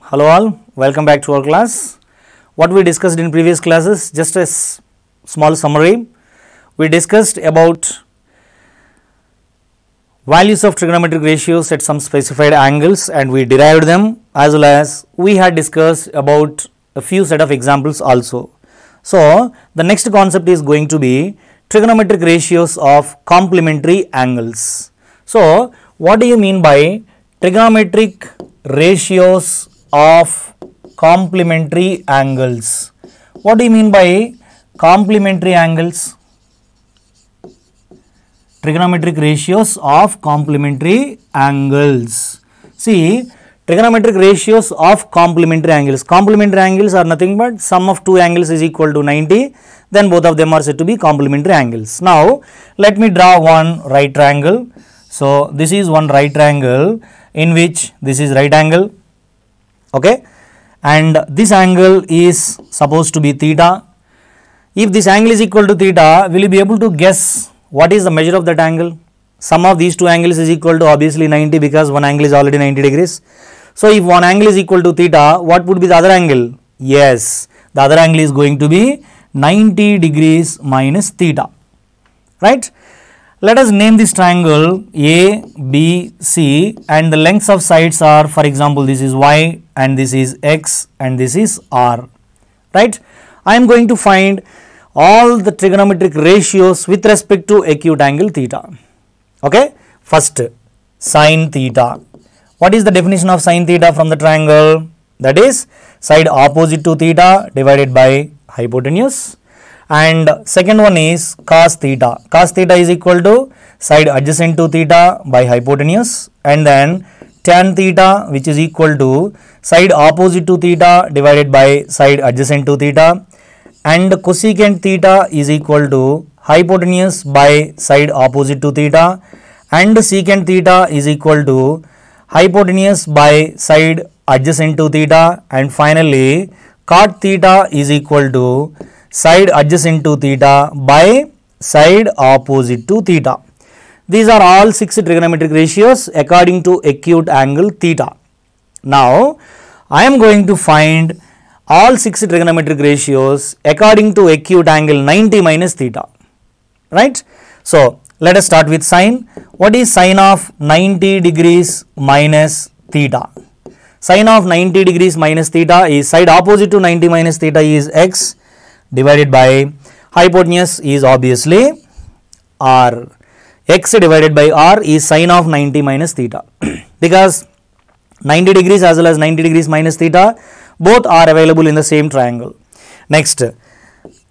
Hello all, welcome back to our class. What we discussed in previous classes, just a small summary. We discussed about values of trigonometric ratios at some specified angles and we derived them, as well as we had discussed about a few set of examples also. So, the next concept is going to be trigonometric ratios of complementary angles. So, what do you mean by trigonometric ratios of complementary angles? What do you mean by complementary angles? Trigonometric ratios of complementary angles. See, trigonometric ratios of complementary angles. Complementary angles are nothing but sum of two angles is equal to 90. Then both of them are said to be complementary angles. Now, let me draw one right triangle. So, this is one right triangle in which this is right angle. Okay, and this angle is supposed to be theta. If this angle is equal to theta, will you be able to guess what is the measure of that angle? Sum of these two angles is equal to obviously 90 because one angle is already 90 degrees. So, if one angle is equal to theta, what would be the other angle? Yes, the other angle is going to be 90 degrees minus theta, right? Let us name this triangle A, B, C, and the lengths of sides are, for example, this is Y and this is X and this is R, right? I am going to find all the trigonometric ratios with respect to acute angle theta. Okay, first sin theta. What is the definition of sin theta from the triangle? That is side opposite to theta divided by hypotenuse. And second one is cos theta. Cos theta is equal to side adjacent to theta by hypotenuse, and then tan theta, which is equal to side opposite to theta divided by side adjacent to theta, and cosecant theta is equal to hypotenuse by side opposite to theta, and secant theta is equal to hypotenuse by side adjacent to theta, and finally cot theta is equal to side adjacent to theta by side opposite to theta. These are all 6 trigonometric ratios according to acute angle theta. Now, I am going to find all 6 trigonometric ratios according to acute angle 90 minus theta, right? So, let us start with sine. What is sine of 90 degrees minus theta? Sine of 90 degrees minus theta is side opposite to 90 minus theta is x divided by hypotenuse is obviously r. X divided by r is sine of 90 minus theta because 90 degrees as well as 90 degrees minus theta both are available in the same triangle. Next,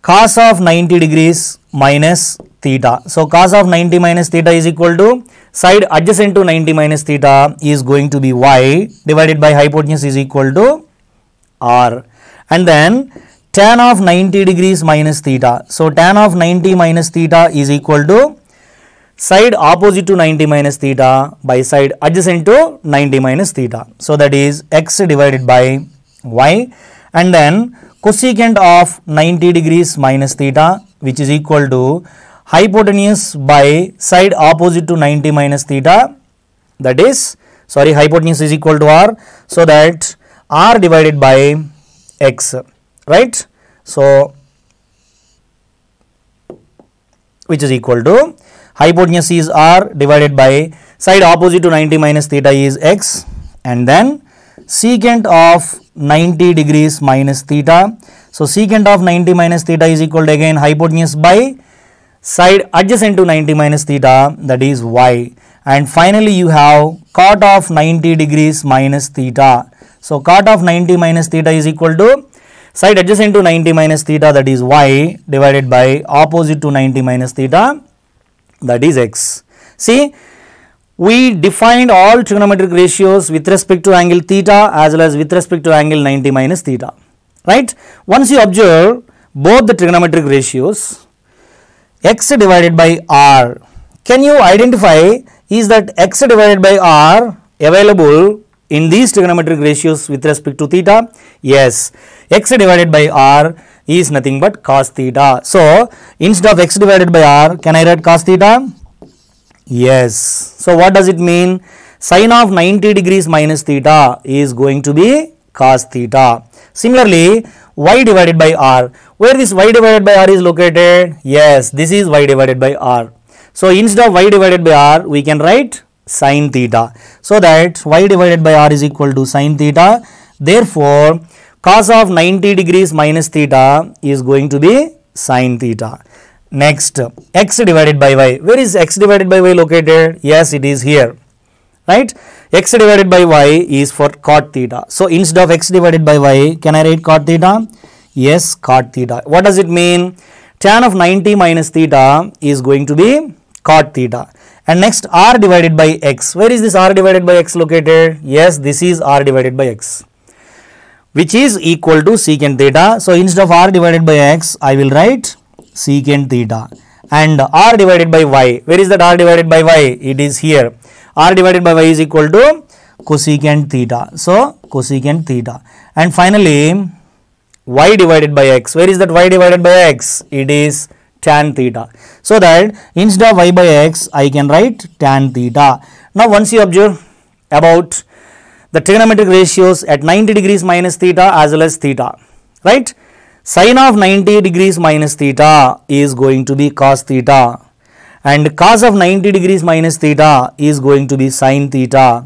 cos of 90 degrees minus theta. So, cos of 90 minus theta is equal to side adjacent to 90 minus theta is going to be y divided by hypotenuse is equal to r, and then tan of 90 degrees minus theta. So, tan of 90 minus theta is equal to side opposite to 90 minus theta by side adjacent to 90 minus theta. So, that is x divided by y, and then cosecant of 90 degrees minus theta, which is equal to hypotenuse by side opposite to 90 minus theta, that is, sorry, hypotenuse is equal to r, so that r divided by x, right? So, which is equal to hypotenuse is r divided by side opposite to 90 minus theta is x, and then secant of 90 degrees minus theta. So, secant of 90 minus theta is equal to again hypotenuse by side adjacent to 90 minus theta, that is y, and finally you have cot of 90 degrees minus theta. So, cot of 90 minus theta is equal to side adjacent to 90 minus theta, that is y, divided by opposite to 90 minus theta, that is x. See, we defined all trigonometric ratios with respect to angle theta as well as with respect to angle 90 minus theta, right? Once you observe both the trigonometric ratios, x divided by r, can you identify is that x divided by r available in these trigonometric ratios with respect to theta? Yes, x divided by r is nothing but cos theta. So, instead of x divided by r, can I write cos theta? Yes. So, what does it mean? Sine of 90 degrees minus theta is going to be cos theta. Similarly, y divided by r. Where this y divided by r is located? Yes, this is y divided by r. So instead of y divided by r, we can write sin theta. So that y divided by r is equal to sin theta. Therefore, cos of 90 degrees minus theta is going to be sin theta. Next, x divided by y. Where is x divided by y located? Yes, it is here. Right? X divided by y is for cot theta. So instead of x divided by y, can I write cot theta? Yes, cot theta. What does it mean? Tan of 90 minus theta is going to be cot theta. And next, r divided by x. Where is this r divided by x located? Yes, this is r divided by x, which is equal to secant theta. So instead of r divided by x, I will write secant theta. And r divided by y. Where is that r divided by y? It is here. R divided by y is equal to cosecant theta. So cosecant theta. And finally, y divided by x. Where is that y divided by x? It is tan theta. So that instead of y by x, I can write tan theta. Now once you observe about the trigonometric ratios at 90 degrees minus theta as well as theta, right? Sin of 90 degrees minus theta is going to be cos theta, and cos of 90 degrees minus theta is going to be sin theta,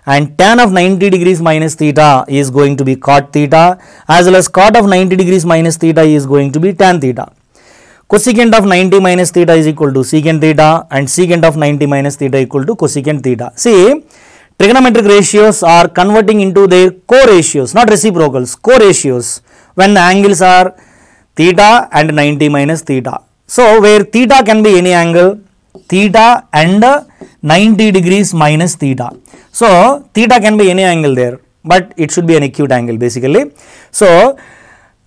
and tan of 90 degrees minus theta is going to be cot theta, as well as cot of 90 degrees minus theta is going to be tan theta. Cosecant of 90 minus theta is equal to secant theta, and secant of 90 minus theta equal to cosecant theta. See, trigonometric ratios are converting into their co-ratios, not reciprocals, co-ratios, when the angles are theta and 90 minus theta. So where theta can be any angle, theta and 90 degrees minus theta. So theta can be any angle there, but it should be an acute angle basically. So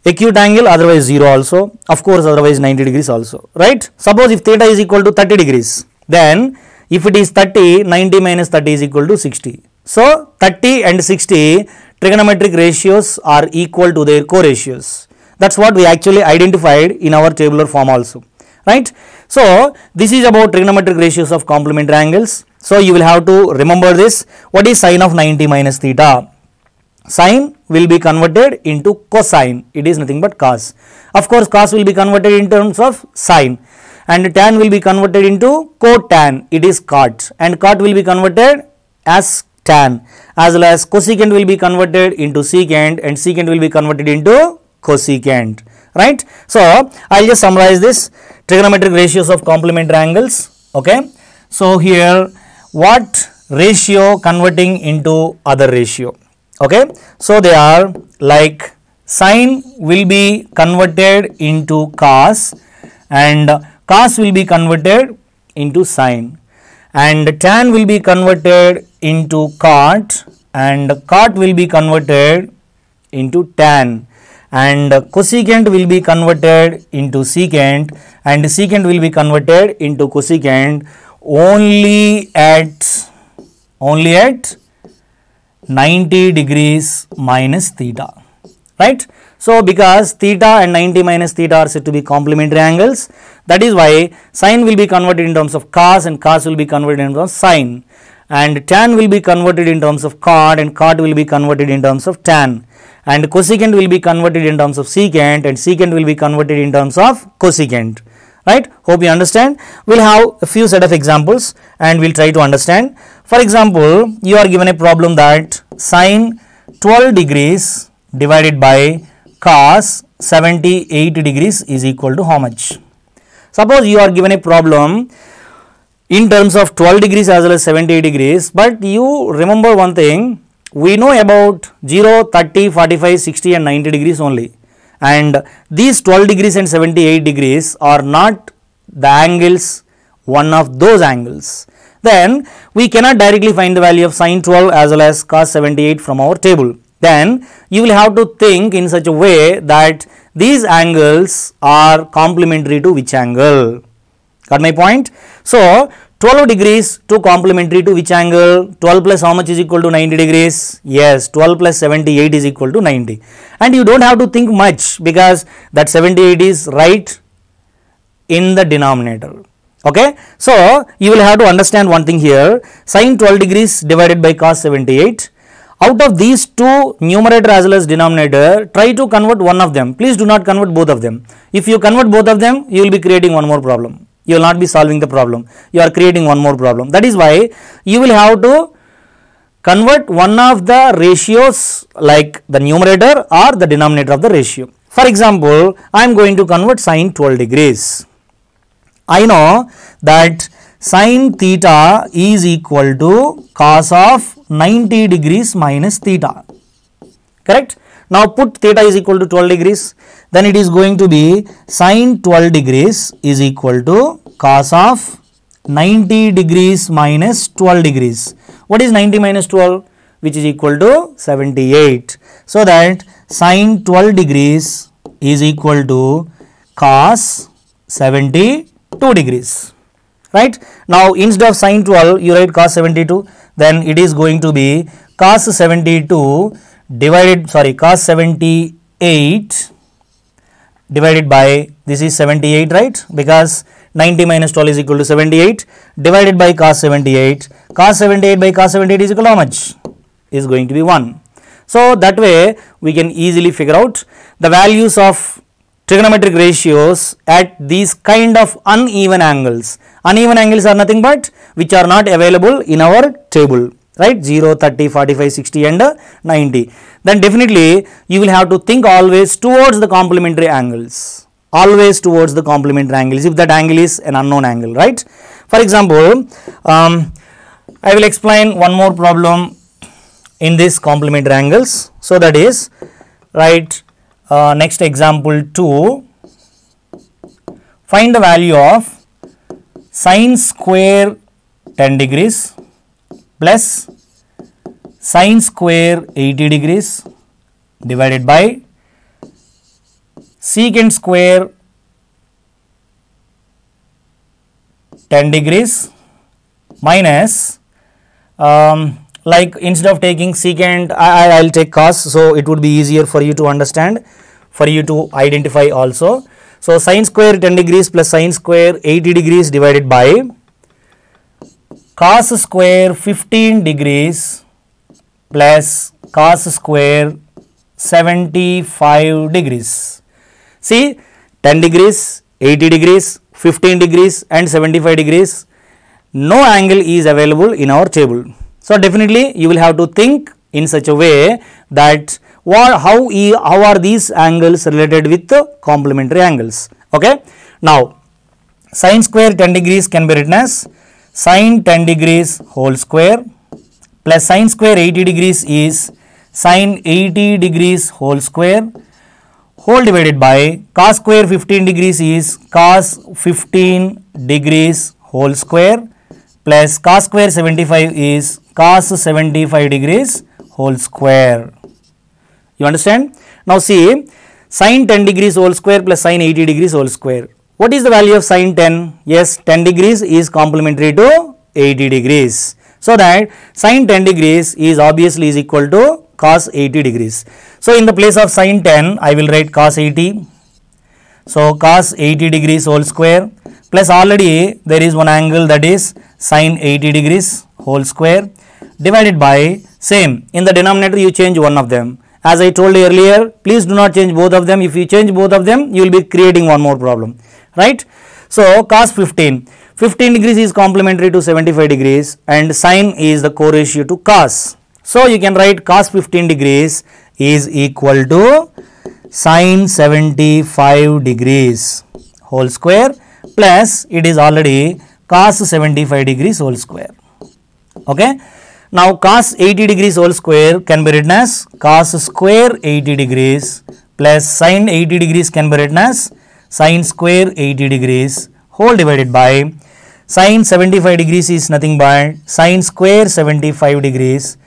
acute angle, otherwise 0 also, of course otherwise 90 degrees also, right? Suppose if theta is equal to 30 degrees, then if it is 30, 90 minus 30 is equal to 60. So 30 and 60 trigonometric ratios are equal to their co-ratios. That's what we actually identified in our tabular form also, right? So this is about trigonometric ratios of complementary angles. So you will have to remember this. What is sin of 90 minus theta? Sin will be converted into cosine. It is nothing but cos. Of course, cos will be converted in terms of sine, and tan will be converted into cotan. It is cot, and cot will be converted as tan, as well as cosecant will be converted into secant, and secant will be converted into cosecant, right? So I'll just summarize this trigonometric ratios of complementary angles. Okay, so here what ratio converting into other ratio? Okay, so they are like sine will be converted into cos, and cos will be converted into sine, and tan will be converted into cot, and cot will be converted into tan, and cosecant will be converted into secant, and secant will be converted into cosecant only at 90 degrees minus theta, right? So because theta and 90 minus theta are said to be complementary angles, that is why sine will be converted in terms of cos, and cos will be converted in terms of sine, and tan will be converted in terms of cot, and cot will be converted in terms of tan, and cosecant will be converted in terms of secant, and secant will be converted in terms of cosecant, right? Hope you understand. We'll have a few set of examples and we'll try to understand. For example, you are given a problem that sine 12 degrees divided by cos 78 degrees is equal to how much? Suppose you are given a problem in terms of 12 degrees as well as 78 degrees, but you remember one thing, we know about 0, 30, 45, 60 and 90 degrees only, and these 12 degrees and 78 degrees are not the angles, one of those angles. Then we cannot directly find the value of sine 12 as well as cos 78 from our table. Then you will have to think in such a way that these angles are complementary to which angle. Got my point? So 12 degrees to complementary to which angle? 12 plus how much is equal to 90 degrees? Yes, 12 plus 78 is equal to 90. And you don't have to think much because that 78 is right in the denominator. Okay, so you will have to understand one thing here. Sine 12 degrees divided by cos 78. Out of these two, numerator as well as denominator, try to convert one of them. Please do not convert both of them. If you convert both of them, you will be creating one more problem. You will not be solving the problem. You are creating one more problem. That is why you will have to convert one of the ratios, like the numerator or the denominator of the ratio. For example, I am going to convert sine 12 degrees. I know that sine theta is equal to cos of 90 degrees minus theta. Correct? Now put theta is equal to 12 degrees. Then it is going to be sine 12 degrees is equal to cos of 90 degrees minus 12 degrees. What is 90 minus 12? Which is equal to 78. So that sine 12 degrees is equal to cos 72 degrees. Right? Now instead of sine 12, you write cos 72. Then it is going to be cos 72 cos 78 divided by, this is 78, right? Because 90 minus 12 is equal to 78 divided by cos 78. Cos 78 by cos 78 is equal to how much? Is going to be 1. So that way we can easily figure out the values of trigonometric ratios at these kind of uneven angles. Uneven angles are nothing but which are not available in our table, right? 0, 30, 45, 60 and 90. Then definitely you will have to think always towards the complementary angles. Always towards the complementary angles if that angle is an unknown angle, right? For example, I will explain one more problem in this complementary angles. So that is, right, next example 2, find the value of sine square 10 degrees plus sine square 80 degrees divided by secant square 10 degrees minus, like instead of taking secant, I will take cos, so it would be easier for you to understand, for you to identify also. So sine square 10 degrees plus sine square 80 degrees divided by cos square 15 degrees plus cos square 75 degrees. See, 10 degrees, 80 degrees, 15 degrees and 75 degrees, no angle is available in our table. So definitely you will have to think in such a way that how are these angles related with the complementary angles. Okay. Now sine square 10 degrees can be written as sine 10 degrees whole square plus sine square 80 degrees is sine 80 degrees whole square whole divided by cos square 15 degrees is cos 15 degrees whole square plus cos square 75 is cos 75 degrees whole square. You understand? Now see, sine 10 degrees whole square plus sine 80 degrees whole square. What is the value of sine 10? Yes, 10 degrees is complementary to 80 degrees. So that sine 10 degrees is obviously is equal to cos 80 degrees. So in the place of sine 10, I will write cos 80. So cos 80 degrees whole square plus already there is one angle, that is sine 80 degrees whole square divided by, same, in the denominator you change one of them. As I told you earlier, please do not change both of them. If you change both of them, you will be creating one more problem, right? So cos 15 degrees is complementary to 75 degrees and sine is the co-ratio to cos. So you can write cos 15 degrees is equal to sine 75 degrees whole square plus it is already cos 75 degrees whole square. Okay. Now cos 80 degrees whole square can be written as cos square 80 degrees plus sine 80 degrees can be written as sine square 80 degrees whole divided by sine 75 degrees is nothing but sine square 75 degrees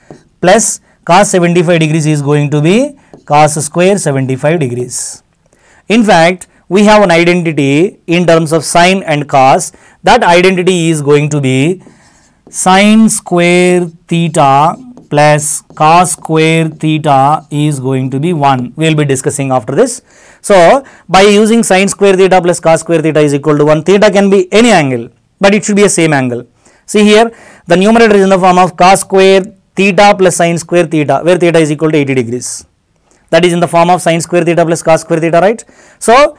plus cos 75 degrees is going to be cos square 75 degrees. In fact, we have an identity in terms of sine and cos. That identity is going to be sine square theta plus cos square theta is going to be 1. We will be discussing after this. So by using sine square theta plus cos square theta is equal to 1, theta can be any angle, but it should be a same angle. See here, the numerator is in the form of cos square theta plus sine square theta, where theta is equal to 80 degrees. That is in the form of sine square theta plus cos square theta, right? So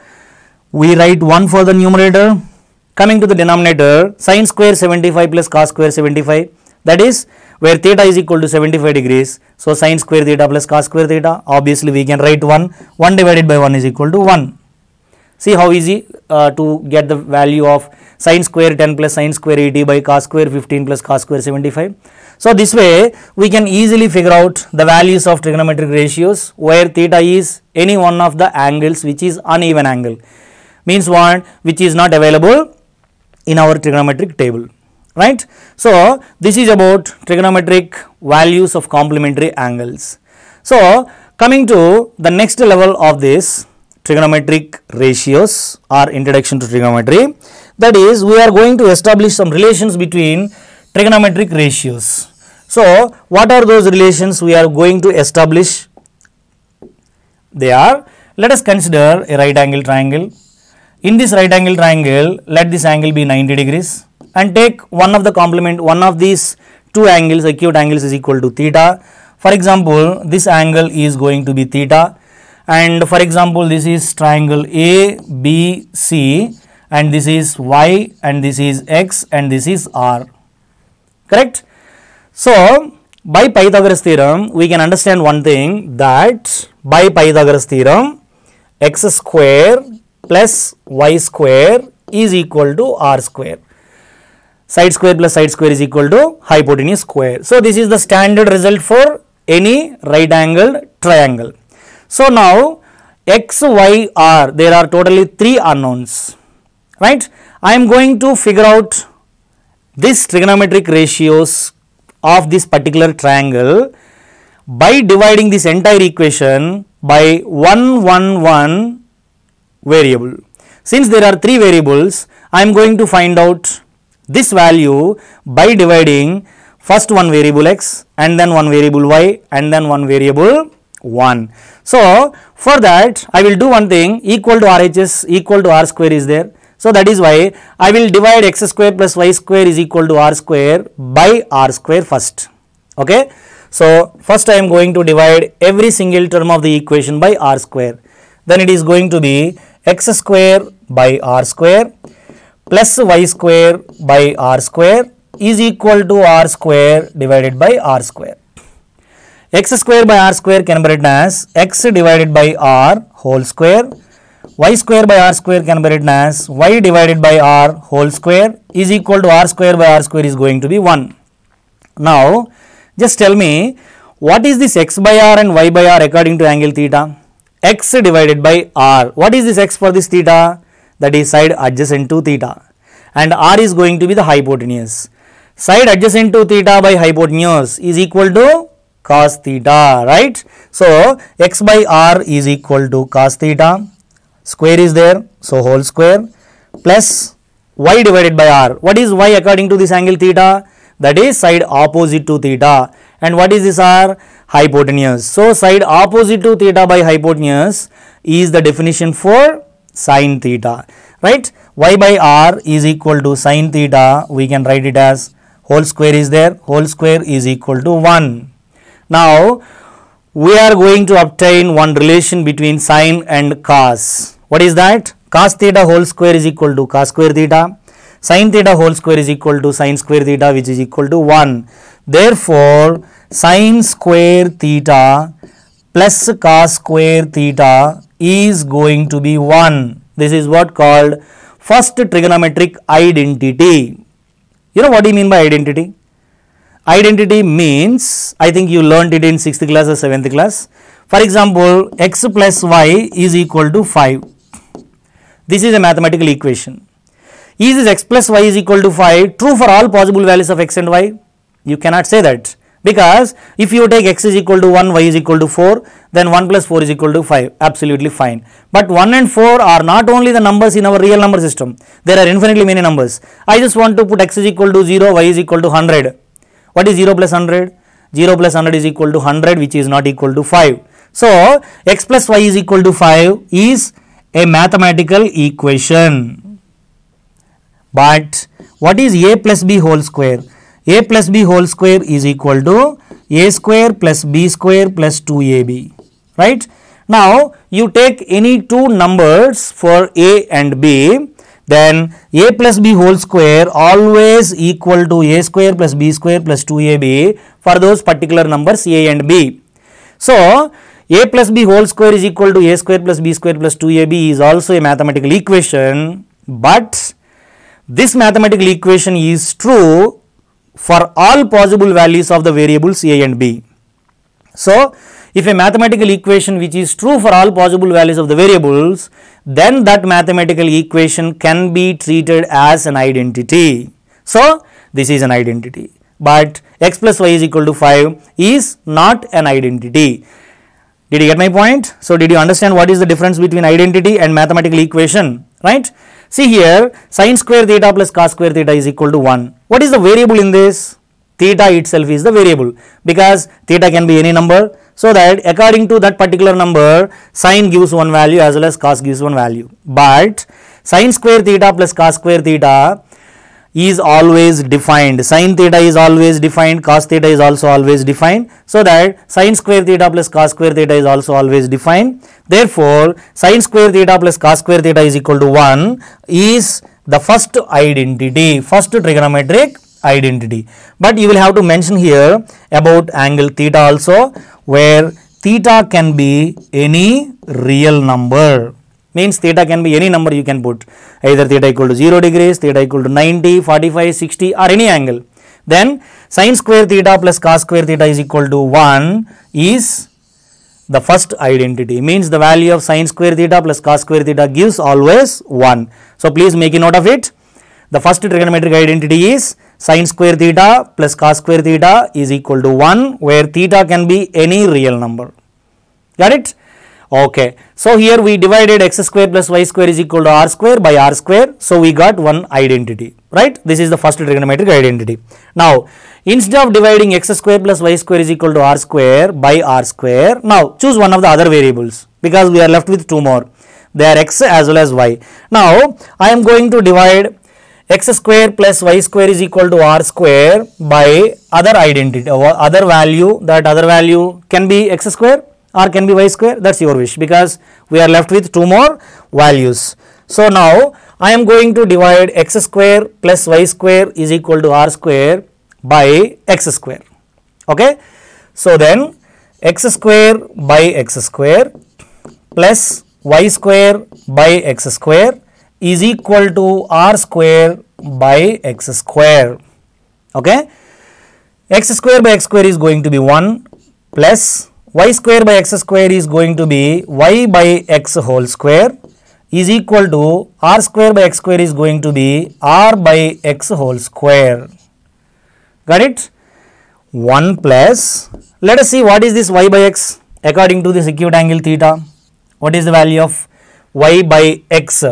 we write 1 for the numerator. Coming to the denominator, sine square 75 plus cos square 75, that is where theta is equal to 75 degrees. So sine square theta plus cos square theta, obviously we can write 1. 1 divided by 1 is equal to 1. See how easy to get the value of sine square 10 plus sine square 80 by cos square 15 plus cos square 75. So this way we can easily figure out the values of trigonometric ratios where theta is any one of the angles which is uneven angle. Means what? Which is not available in our trigonometric table, right? So this is about trigonometric values of complementary angles. So coming to the next level of this trigonometric ratios or introduction to trigonometry, that is we are going to establish some relations between trigonometric ratios. So what are those relations we are going to establish? They are, let us consider a right angle triangle. In this right angle triangle, let this angle be 90 degrees and take one of the complement, one of these two angles, acute angles is equal to theta. For example, this angle is going to be theta, and for example, this is triangle ABC and this is Y and this is X and this is R, correct? So by Pythagoras theorem, we can understand one thing, that by Pythagoras theorem, x square plus y square is equal to r square. Side square plus side square is equal to hypotenuse square. So this is the standard result for any right angled triangle. So now x, y, r, there are totally 3 unknowns, right? I am going to figure out this trigonometric ratios of this particular triangle by dividing this entire equation by 1 variable. Since there are 3 variables, I am going to find out this value by dividing first one variable x and then one variable y and then one variable 1. So for that I will do one thing, equal to RHS equal to r square is there. So that is why I will divide x square plus y square is equal to r square by r square first. Okay. So first I am going to divide every single term of the equation by r square. Then it is going to be x square by r square plus y square by r square is equal to r square divided by r square. X square by r square can be written as x divided by r whole square. Y square by r square can be written as y divided by r whole square is equal to r square by r square is going to be 1. Now just tell me, what is this x by r and y by r according to angle theta? X divided by r. What is this x for this theta? That is side adjacent to theta, and r is going to be the hypotenuse. Side adjacent to theta by hypotenuse is equal to cos theta, right? So x by r is equal to cos theta, square is there, so whole square, plus y divided by r. What is y according to this angle theta? That is side opposite to theta, and what is this r? Hypotenuse. So side opposite to theta by hypotenuse is the definition for sin theta, right? Y by r is equal to sin theta. We can write it as whole square is there, whole square is equal to 1. Now we are going to obtain one relation between sin and cos. What is that? Cos theta whole square is equal to cos square theta. Sin theta whole square is equal to sin square theta, which is equal to 1. Therefore sin square theta plus cos square theta is going to be 1. This is what called first trigonometric identity. You know what do you mean by identity? Identity means, I think you learnt it in 6th class or 7th class. For example, x plus y is equal to 5. This is a mathematical equation. Is this x plus y is equal to 5 true for all possible values of x and y? You cannot say that, because if you take x is equal to 1, y is equal to 4, then 1 plus 4 is equal to 5, absolutely fine. But 1 and 4 are not only the numbers in our real number system, there are infinitely many numbers. I just want to put x is equal to 0, y is equal to 100. What is 0 plus 100? 0 plus 100 is equal to 100, which is not equal to 5. So x plus y is equal to 5 is a mathematical equation. But what is a plus b whole square? a plus b whole square is equal to a square plus b square plus 2ab, right? Now you take any two numbers for a and b, then a plus b whole square always equal to a square plus b square plus 2ab for those particular numbers a and b. So a plus b whole square is equal to a square plus b square plus 2ab is also a mathematical equation, but this mathematical equation is true for all possible values of the variables a and b. So if a mathematical equation which is true for all possible values of the variables, then that mathematical equation can be treated as an identity. So this is an identity, but x plus y is equal to 5 is not an identity. Did you get my point? So did you understand what is the difference between identity and mathematical equation, right? See here, sin square theta plus cos square theta is equal to 1. What is the variable in this? Theta itself is the variable, because theta can be any number. So that according to that particular number, sin gives one value as well as cos gives one value. But sin square theta plus cos square theta is always defined. Sin theta is always defined, cos theta is also always defined. So that sin square theta plus cos square theta is also always defined. Therefore, sin square theta plus cos square theta is equal to 1 is the first identity, first trigonometric identity. But you will have to mention here about angle theta also, where theta can be any real number. Means theta can be any number you can put, either theta equal to 0 degrees, theta equal to 90, 45, 60 or any angle. Then sin square theta plus cos square theta is equal to 1 is the first identity. Means the value of sin square theta plus cos square theta gives always 1. So please make a note of it. The first trigonometric identity is sin square theta plus cos square theta is equal to 1, where theta can be any real number. Got it? Okay. So here we divided x square plus y square is equal to r square by r square. So we got one identity, right? This is the first trigonometric identity. Now instead of dividing x square plus y square is equal to r square by r square, now choose one of the other variables, because we are left with two more. They are x as well as y. Now I am going to divide x square plus y square is equal to r square by other identity or other value. That other value can be x square or can be y square, that's your wish, because we are left with two more values. So now I am going to divide x square plus y square is equal to r square by x square. Okay. So then x square by x square plus y square by x square is equal to r square by x square. Okay. X square by x square is going to be 1 plus y square by x square is going to be y by x whole square is equal to r square by x square is going to be r by x whole square. Got it? 1 plus, let us see what is this y by x according to this acute angle theta. What is the value of y by x?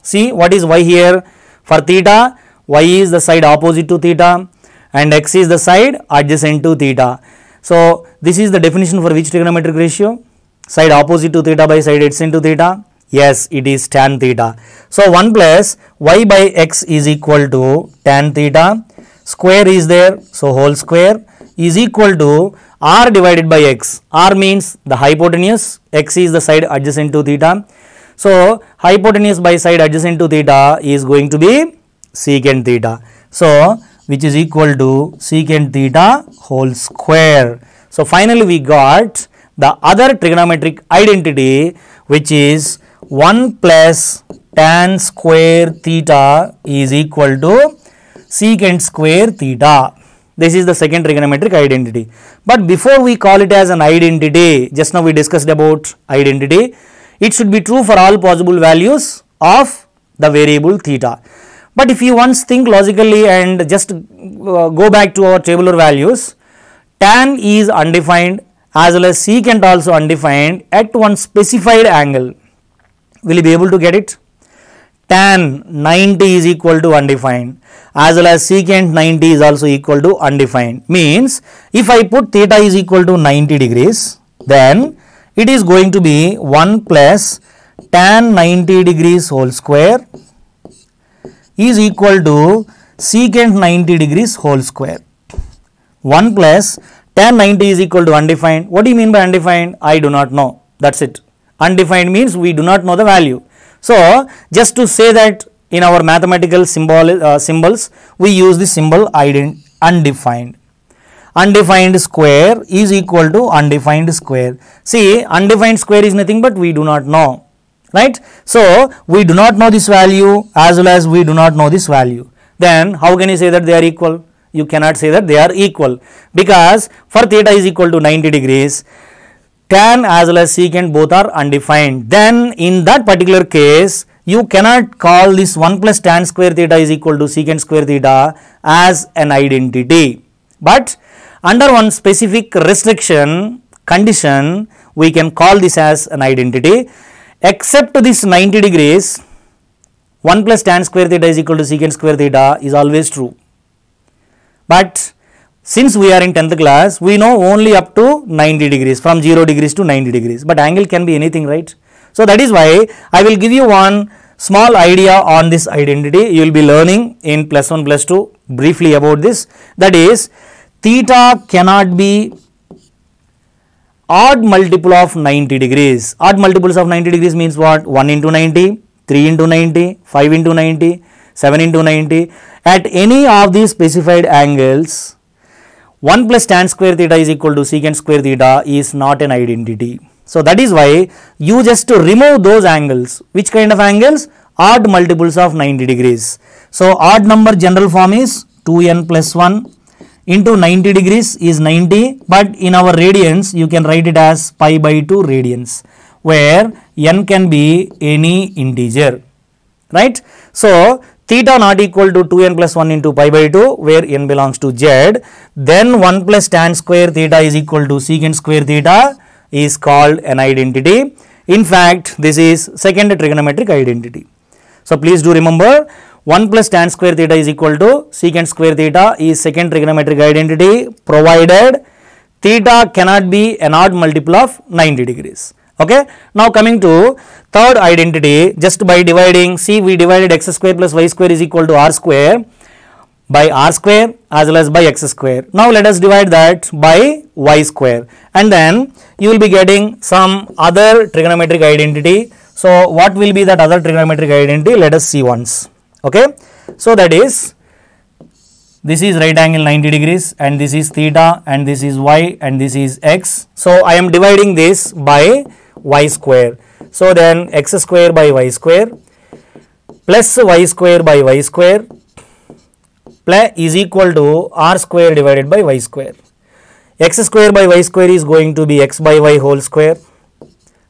See what is y here? For theta, y is the side opposite to theta and x is the side adjacent to theta. So this is the definition for which trigonometric ratio? Side opposite to theta by side adjacent to theta. Yes, it is tan theta. So 1 plus y by x is equal to tan theta. Square is there, so whole square is equal to r divided by x. R means the hypotenuse, x is the side adjacent to theta. So hypotenuse by side adjacent to theta is going to be secant theta. So which is equal to secant theta whole square. So finally we got the other trigonometric identity, which is 1 plus tan square theta is equal to secant square theta. This is the second trigonometric identity. But before we call it as an identity, just now we discussed about identity, it should be true for all possible values of the variable theta. But if you once think logically and just go back to our tabular values, tan is undefined as well as secant also undefined at one specified angle. Will you be able to get it? Tan 90 is equal to undefined as well as secant 90 is also equal to undefined. Means if I put theta is equal to 90 degrees, then it is going to be 1 plus tan 90 degrees whole square is equal to secant 90 degrees whole square. 1 plus tan 90 is equal to undefined. What do you mean by undefined? I do not know. That's it. Undefined means we do not know the value. So, just to say that in our mathematical symbols, we use the symbol undefined. Undefined square is equal to undefined square. See, undefined square is nothing but we do not know, right? So, we do not know this value as well as we do not know this value. Then, how can you say that they are equal? You cannot say that they are equal, because for theta is equal to 90 degrees, tan as well as secant both are undefined. Then, in that particular case, you cannot call this 1 plus tan square theta is equal to secant square theta as an identity. But under one specific restriction condition, we can call this as an identity. Except this 90 degrees, 1 plus tan square theta is equal to secant square theta is always true. But since we are in 10th class, we know only up to 90 degrees, from 0 degrees to 90 degrees. But angle can be anything, right? So that is why I will give you one small idea on this identity. You will be learning in plus 1, plus 2 briefly about this. That is, theta cannot be odd multiple of 90 degrees. Odd multiples of 90 degrees means what? 1 into 90, 3 into 90, 5 into 90, 7 into 90. At any of these specified angles, 1 plus tan square theta is equal to secant square theta is not an identity. So that is why you just remove those angles. Which kind of angles? Odd multiples of 90 degrees. So odd number general form is 2n plus 1 into 90 degrees is 90, but in our radians you can write it as pi by 2 radians, where n can be any integer, right? So theta not equal to 2n plus 1 into pi by 2, where n belongs to z, then 1 plus tan square theta is equal to secant square theta is called an identity. In fact, this is second trigonometric identity. So please do remember, 1 plus tan square theta is equal to secant square theta is second trigonometric identity, provided theta cannot be an odd multiple of 90 degrees. Okay. Now coming to third identity, just by dividing, see, we divided x square plus y square is equal to r square by r square as well as by x square. Now let us divide that by y square, and then you will be getting some other trigonometric identity. So what will be that other trigonometric identity? Let us see once. Okay. So that is, this is right angle 90 degrees, and this is theta, and this is y, and this is x. So I am dividing this by y square. So then x square by y square plus y square by y square is equal to r square divided by y square. X square by y square is going to be x by y whole square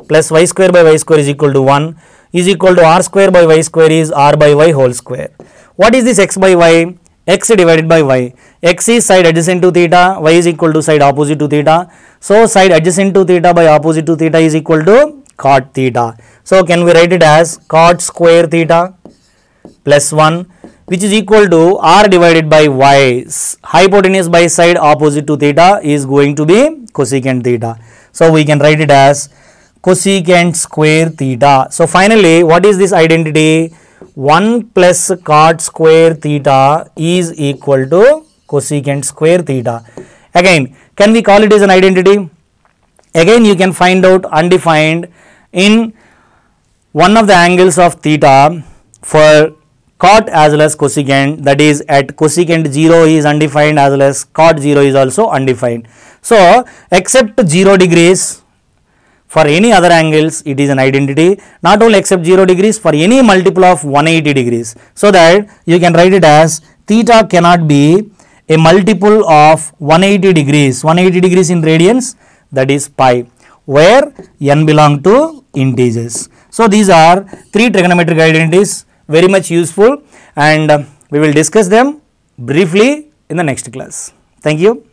plus y square by y square is equal to 1 is equal to r square by y square is r by y whole square. What is this x by y? X divided by y. X is side adjacent to theta, y is equal to side opposite to theta. So side adjacent to theta by opposite to theta is equal to cot theta. So can we write it as cot square theta plus 1, which is equal to r divided by y. Hypotenuse by side opposite to theta is going to be cosecant theta. So we can write it as cosecant square theta. So finally, what is this identity? 1 plus cot square theta is equal to cosecant square theta. Again, can we call it as an identity? Again, you can find out undefined in one of the angles of theta for cot as well as cosecant, that is at cosecant 0 is undefined as well as cot 0 is also undefined. So except 0 degrees, for any other angles it is an identity, not only except 0 degrees, for any multiple of 180 degrees. So that you can write it as theta cannot be a multiple of 180 degrees. 180 degrees in radians, that is pi, where n belong to integers. So these are three trigonometric identities, very much useful, and we will discuss them briefly in the next class. Thank you.